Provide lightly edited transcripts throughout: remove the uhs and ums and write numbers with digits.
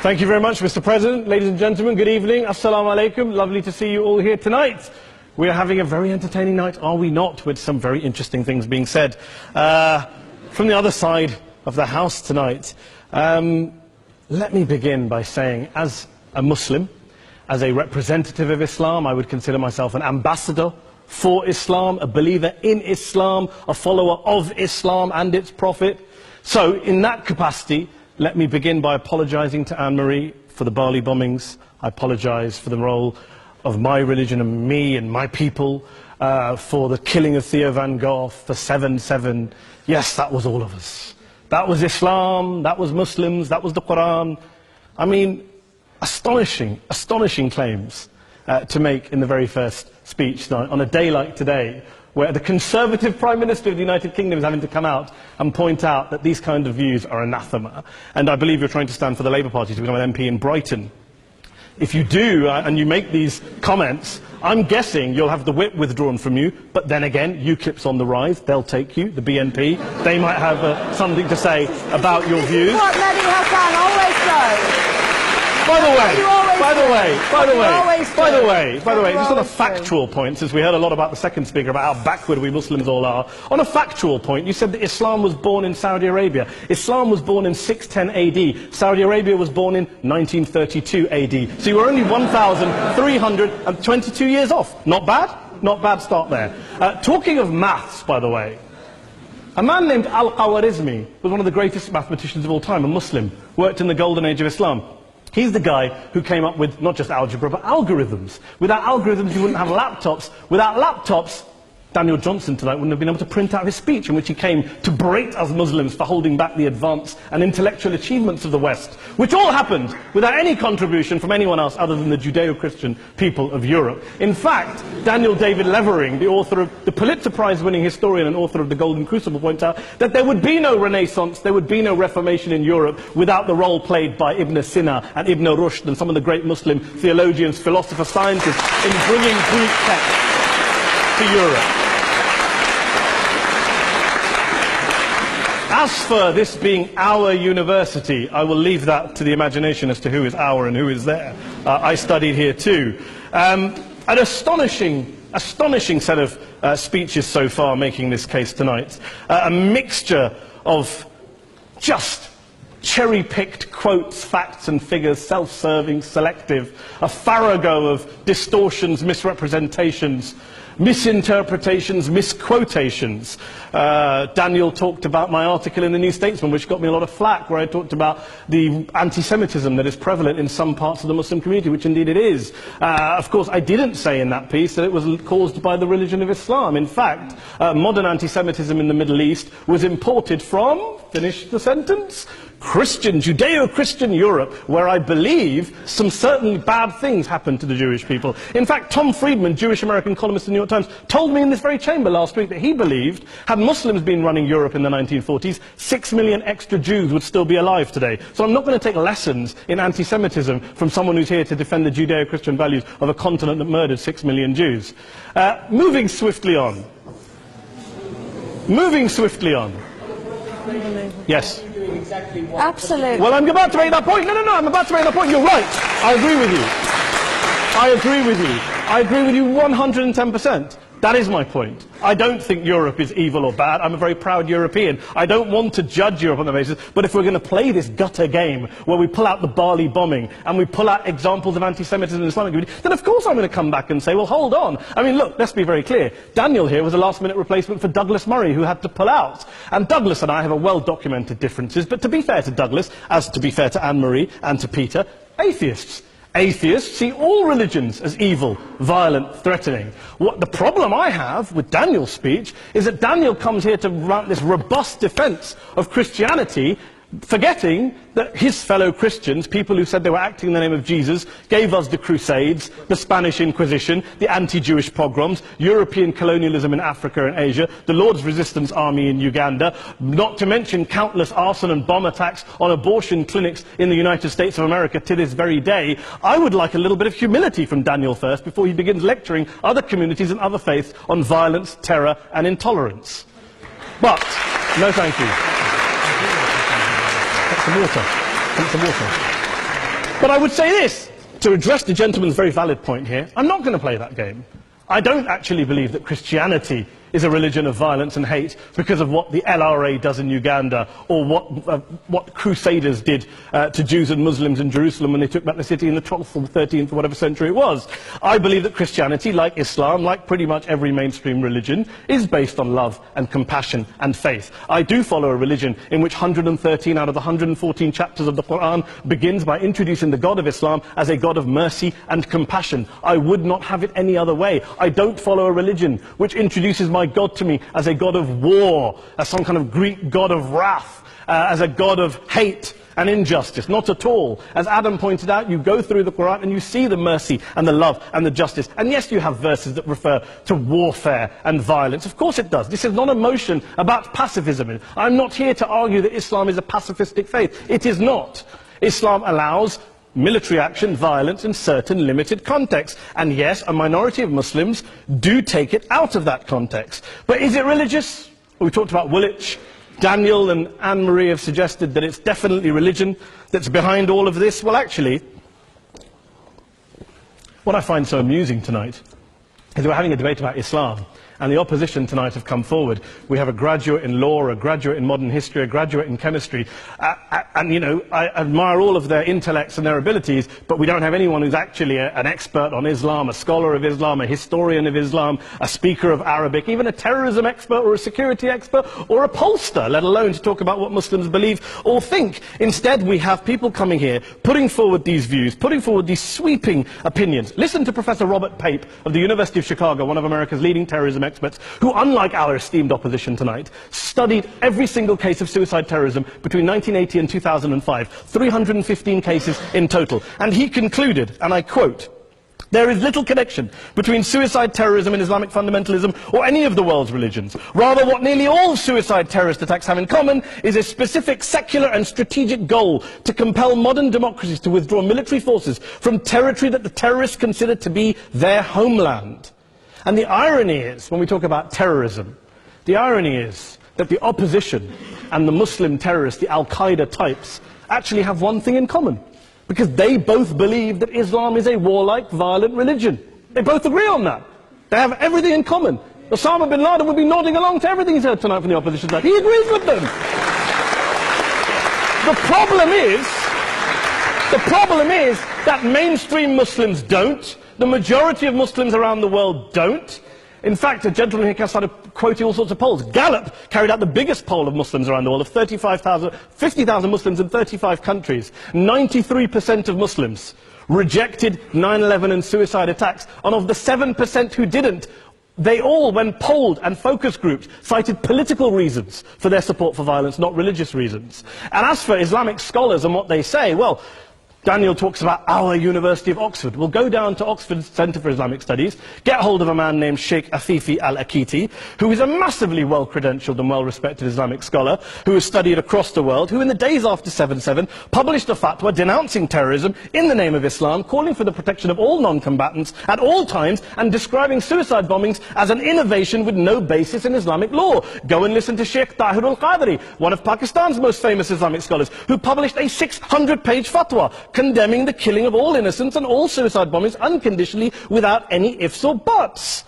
Thank you very much, Mr. President. Ladies and gentlemen, good evening. Assalamu alaikum. Lovely to see you all here tonight. We are having a very entertaining night, are we not, with some very interesting things being said from the other side of the house tonight. Let me begin by saying, as a Muslim, as a representative of Islam, I would consider myself an ambassador for Islam, a believer in Islam, a follower of Islam and its Prophet. So, in that capacity, let me begin by apologizing to Anne-Marie for the Bali bombings. I apologize for the role of my religion and me and my people, for the killing of Theo van Gogh, for 7/7. Yes, that was all of us. That was Islam, that was Muslims, that was the Quran. I mean, astonishing claims to make in the very first speech tonight, on a day like today, where the Conservative Prime Minister of the United Kingdom is having to come out and point out that these kind of views are anathema. And I believe you're trying to stand for the Labour Party to become an MP in Brighton. If you do, and you make these comments, I'm guessing you'll have the whip withdrawn from you, but then again, UKIP's on the rise, they'll take you, the BNP, they might have something to say about your views. What Mehdi Hassan always does. By the way, just on a factual point, since we heard a lot about the second speaker, about how backward we Muslims all are, on a factual point, you said that Islam was born in Saudi Arabia. Islam was born in 610 AD. Saudi Arabia was born in 1932 AD. So you were only 1,322 years off. Not bad? Not bad start there. Talking of maths, by the way, a man named Al-Khawarizmi was one of the greatest mathematicians of all time, a Muslim, worked in the golden age of Islam. He's the guy who came up with not just algebra, but algorithms. Without algorithms, you wouldn't have laptops. Without laptops, Daniel Johnson tonight wouldn't have been able to print out his speech in which he came to berate us Muslims for holding back the advance and intellectual achievements of the West, which all happened without any contribution from anyone else other than the Judeo-Christian people of Europe. In fact, Daniel David Levering, the author of the Pulitzer Prize-winning historian and author of The Golden Crucible, points out that there would be no Renaissance, there would be no Reformation in Europe without the role played by Ibn Sina and Ibn Rushd and some of the great Muslim theologians, philosophers, scientists in bringing Greek texts to Europe. As for this being our university, I will leave that to the imagination as to who is our and who is there. I studied here too. An astonishing set of speeches so far making this case tonight. A mixture of just cherry-picked quotes, facts and figures, self-serving, selective, a farrago of distortions, misrepresentations, misinterpretations, misquotations. Daniel talked about my article in the New Statesman, which got me a lot of flack, where I talked about the anti-Semitism that is prevalent in some parts of the Muslim community, which indeed it is. Of course, I didn't say in that piece that it was caused by the religion of Islam. In fact, modern anti-Semitism in the Middle East was imported from, finish the sentence, Judeo-Christian Europe, where I believe some certainly bad things happened to the Jewish people. In fact, Tom Friedman, Jewish-American columnist in the New York Times, told me in this very chamber last week that he believed, had Muslims been running Europe in the 1940s, 6 million extra Jews would still be alive today. So I'm not going to take lessons in anti-Semitism from someone who's here to defend the Judeo-Christian values of a continent that murdered 6 million Jews. Moving swiftly on. Yes. Absolutely. Well, I'm about to make that point. No, I'm about to make that point. You're right. I agree with you 110%. That is my point. I don't think Europe is evil or bad. I'm a very proud European. I don't want to judge Europe on that basis, but if we're going to play this gutter game where we pull out the Bali bombing and we pull out examples of anti-Semitism in the Islamic community, then of course I'm going to come back and say, well, hold on. I mean, look, let's be very clear. Daniel here was a last-minute replacement for Douglas Murray, who had to pull out. And Douglas and I have a well-documented differences, but to be fair to Douglas, as to be fair to Anne-Marie and to Peter, atheists. Atheists see all religions as evil, violent, threatening. What the problem I have with Daniel's speech is that Daniel comes here to run this robust defense of Christianity, forgetting that his fellow Christians, people who said they were acting in the name of Jesus, gave us the Crusades, the Spanish Inquisition, the anti-Jewish pogroms, European colonialism in Africa and Asia, the Lord's Resistance Army in Uganda, not to mention countless arson and bomb attacks on abortion clinics in the United States of America to this very day. I would like a little bit of humility from Daniel first before he begins lecturing other communities and other faiths on violence, terror and intolerance. But, no thank you. Some water. But I would say this, to address the gentleman's very valid point here, I'm not going to play that game. I don't actually believe that Christianity is a religion of violence and hate because of what the LRA does in Uganda or what Crusaders did to Jews and Muslims in Jerusalem when they took back the city in the 12th or 13th or whatever century it was. I believe that Christianity, like Islam, like pretty much every mainstream religion, is based on love and compassion and faith. I do follow a religion in which 113 out of the 114 chapters of the Quran begins by introducing the God of Islam as a God of mercy and compassion. I would not have it any other way. I don't follow a religion which introduces my God to me as a God of war, as some kind of Greek God of wrath, as a God of hate and injustice. Not at all. As Adam pointed out, you go through the Quran and you see the mercy and the love and the justice. And yes, you have verses that refer to warfare and violence. Of course it does. This is not a motion about pacifism. I'm not here to argue that Islam is a pacifistic faith. It is not. Islam allows military action, violence in certain limited contexts. And yes, a minority of Muslims do take it out of that context. But is it religious? We talked about Woolwich. Daniel and Anne-Marie have suggested that it's definitely religion that's behind all of this. Well, actually, what I find so amusing tonight is we're having a debate about Islam. And the opposition tonight have come forward. We have a graduate in law, a graduate in modern history, a graduate in chemistry. And, you know, I admire all of their intellects and their abilities, but we don't have anyone who's actually an expert on Islam, a scholar of Islam, a historian of Islam, a speaker of Arabic, even a terrorism expert or a security expert or a pollster, let alone to talk about what Muslims believe or think. Instead, we have people coming here, putting forward these views, putting forward these sweeping opinions. Listen to Professor Robert Pape of the University of Chicago, one of America's leading terrorism experts, who, unlike our esteemed opposition tonight, studied every single case of suicide terrorism between 1980 and 2005, 315 cases in total. And he concluded, and I quote, "There is little connection between suicide terrorism and Islamic fundamentalism or any of the world's religions. Rather, what nearly all suicide terrorist attacks have in common is a specific secular and strategic goal to compel modern democracies to withdraw military forces from territory that the terrorists consider to be their homeland." And the irony is, when we talk about terrorism, the irony is that the opposition and the Muslim terrorists, the Al-Qaeda types, actually have one thing in common. Because they both believe that Islam is a warlike, violent religion. They both agree on that. They have everything in common. Osama bin Laden would be nodding along to everything he's heard tonight from the opposition side. He agrees with them. The problem is that mainstream Muslims don't. The majority of Muslims around the world don't. In fact, a gentleman here started quoting all sorts of polls. Gallup carried out the biggest poll of Muslims around the world, of 50,000 Muslims in 35 countries. 93% of Muslims rejected 9/11 and suicide attacks. And of the 7% who didn't, they all, when polled and focus groups, cited political reasons for their support for violence, not religious reasons. And as for Islamic scholars and what they say, well, Daniel talks about our University of Oxford. We'll go down to Oxford Centre for Islamic Studies, get hold of a man named Sheikh Afifi al-Akiti, who is a massively well-credentialed and well-respected Islamic scholar, who has studied across the world, who in the days after 7/7 published a fatwa denouncing terrorism in the name of Islam, calling for the protection of all non-combatants at all times, and describing suicide bombings as an innovation with no basis in Islamic law. Go and listen to Sheikh Tahir al-Qadri, one of Pakistan's most famous Islamic scholars, who published a 600-page fatwa condemning the killing of all innocents and all suicide bombings unconditionally without any ifs or buts.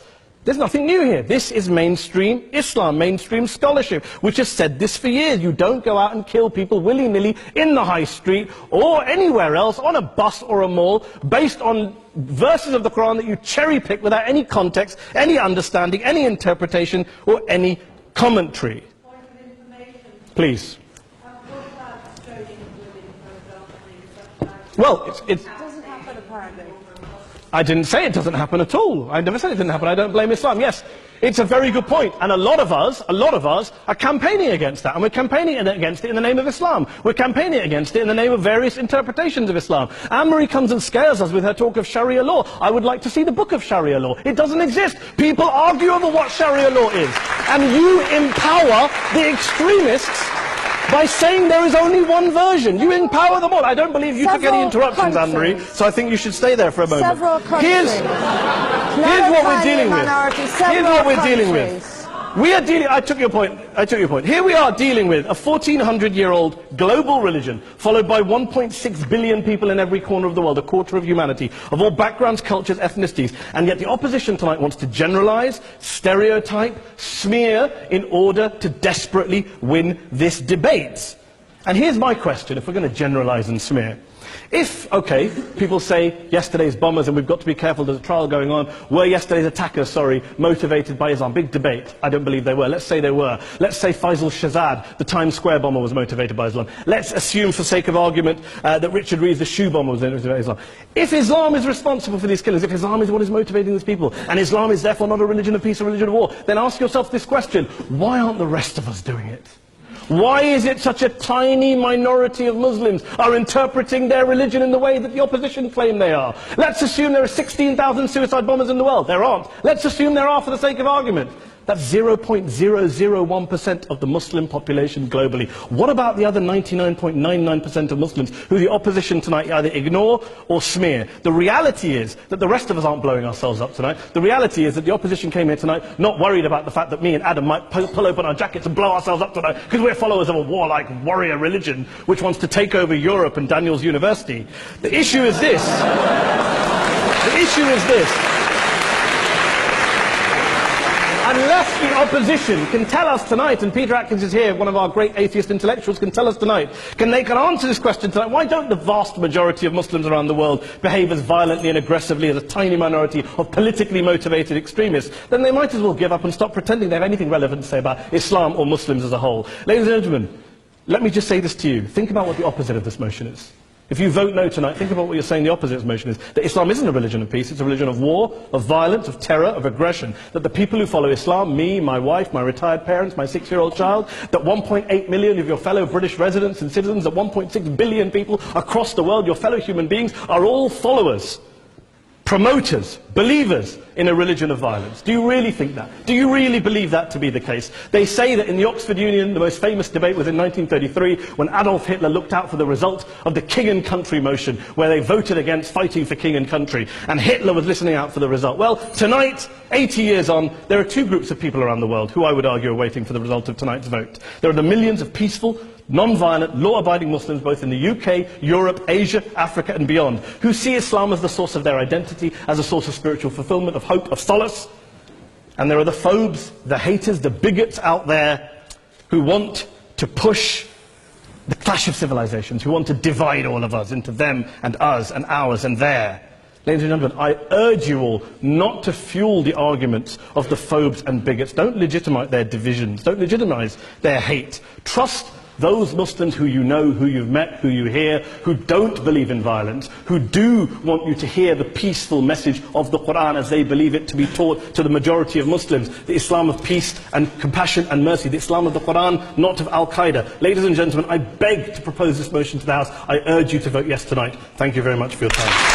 There's nothing new here. This is mainstream Islam, mainstream scholarship, which has said this for years. You don't go out and kill people willy-nilly in the high street or anywhere else, on a bus or a mall, based on verses of the Quran that you cherry-pick without any context, any understanding, any interpretation, or any commentary. Point of information. Please. What about stoning women, for example, in such Well, It doesn't happen, apparently. I didn't say it doesn't happen at all. I never said it didn't happen. I don't blame Islam. Yes, it's a very good point. And a lot of us are campaigning against that. And we're campaigning against it in the name of Islam. We're campaigning against it in the name of various interpretations of Islam. Anne-Marie comes and scares us with her talk of Sharia law. I would like to see the book of Sharia law. It doesn't exist. People argue over what Sharia law is. And you empower the extremists by saying there is only one version. You empower them all. I don't believe you took any interruptions, Anne-Marie, so I think you should stay there for a moment. Several countries. Here's what we're dealing with. Here's what we're dealing with. We are dealing, I took your point. Here we are dealing with a 1400-year-old global religion, followed by 1.6 billion people in every corner of the world, a quarter of humanity, of all backgrounds, cultures, ethnicities, and yet the opposition tonight wants to generalize, stereotype, smear, in order to desperately win this debate. And here's my question, if we're going to generalize and smear. If, okay, people say yesterday's bombers, and we've got to be careful, there's a trial going on, were yesterday's attackers, motivated by Islam? Big debate. I don't believe they were. Let's say they were. Let's say Faisal Shahzad, the Times Square bomber, was motivated by Islam. Let's assume, for sake of argument, that Richard Reeves, the shoe bomber, was motivated by Islam. If Islam is responsible for these killings, if Islam is what is motivating these people, and Islam is therefore not a religion of peace, a religion of war, then ask yourself this question: why aren't the rest of us doing it? Why is it such a tiny minority of Muslims are interpreting their religion in the way that the opposition claim they are? Let's assume there are 16,000 suicide bombers in the world. There aren't. Let's assume there are for the sake of argument. That's 0.001% of the Muslim population globally. What about the other 99.99% of Muslims who the opposition tonight either ignore or smear? The reality is that the rest of us aren't blowing ourselves up tonight. The reality is that the opposition came here tonight not worried about the fact that me and Adam might pull open our jackets and blow ourselves up tonight because we're followers of a warlike warrior religion which wants to take over Europe and Daniel's university. The issue is this. The issue is this. Unless the opposition can tell us tonight, and Peter Atkins is here, one of our great atheist intellectuals, can tell us tonight, can answer this question tonight: why don't the vast majority of Muslims around the world behave as violently and aggressively as a tiny minority of politically motivated extremists? Then they might as well give up and stop pretending they have anything relevant to say about Islam or Muslims as a whole. Ladies and gentlemen, let me just say this to you. Think about what the opposite of this motion is. If you vote no tonight, think about what you're saying the opposite of this motion is. That Islam isn't a religion of peace, it's a religion of war, of violence, of terror, of aggression. That the people who follow Islam, me, my wife, my retired parents, my 6-year-old child, that 1.8 million of your fellow British residents and citizens, that 1.6 billion people across the world, your fellow human beings, are all followers, promoters, believers in a religion of violence. Do you really think that? Do you really believe that to be the case? They say that in the Oxford Union, the most famous debate was in 1933, when Adolf Hitler looked out for the result of the King and Country motion, where they voted against fighting for King and Country, and Hitler was listening out for the result. Well, tonight, 80 years on, there are two groups of people around the world who I would argue are waiting for the result of tonight's vote. There are the millions of peaceful, non-violent, law-abiding Muslims, both in the UK, Europe, Asia, Africa and beyond, who see Islam as the source of their identity, as a source of spiritual fulfillment, of hope, of solace. And there are the phobes, the haters, the bigots out there who want to push the clash of civilizations, who want to divide all of us into them and us and ours and their. Ladies and gentlemen, I urge you all not to fuel the arguments of the phobes and bigots. Don't legitimize their divisions. Don't legitimize their hate. Trust those Muslims who you know, who you've met, who you hear, who don't believe in violence, who do want you to hear the peaceful message of the Quran as they believe it to be taught to the majority of Muslims, the Islam of peace and compassion and mercy, the Islam of the Quran, not of Al-Qaeda. Ladies and gentlemen, I beg to propose this motion to the House. I urge you to vote yes tonight. Thank you very much for your time.